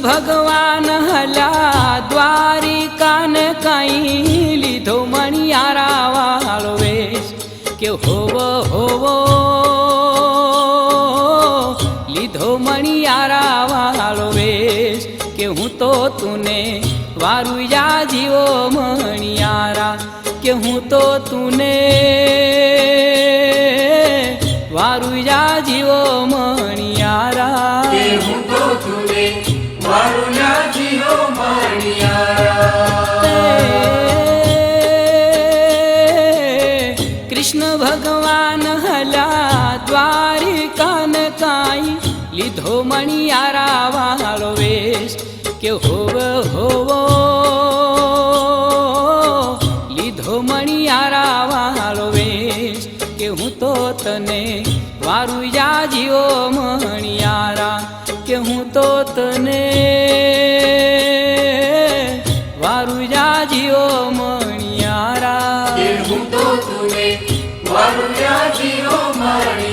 ભગવાન હલા દ્વારિકાન કઈ લીધો મણિયારા વાળો વેશ કે હોવો હોવો લીધો મણિયારા વાળો વેશ કે હું તો તુને વારું યા જીવો મણિયારા કે હું તો તુને વારું યા જીવો મણિયારા કે હું તો તુને વારું યા જીવો મણિયારા। કૃષ્ણ ભગવાન હલા દ્વારિકાન કાઈ લીધો મણિયારા વાળો વેશ કે હોવો હોવો લીધો મણિયારા વાળો વેશ કે હું તો તને વારું યા જીવો મણિયારા કે હું તો તને વારું યા જીવો મણિયારા કે હું તો તુને વારું યા જીવો મણિયારા।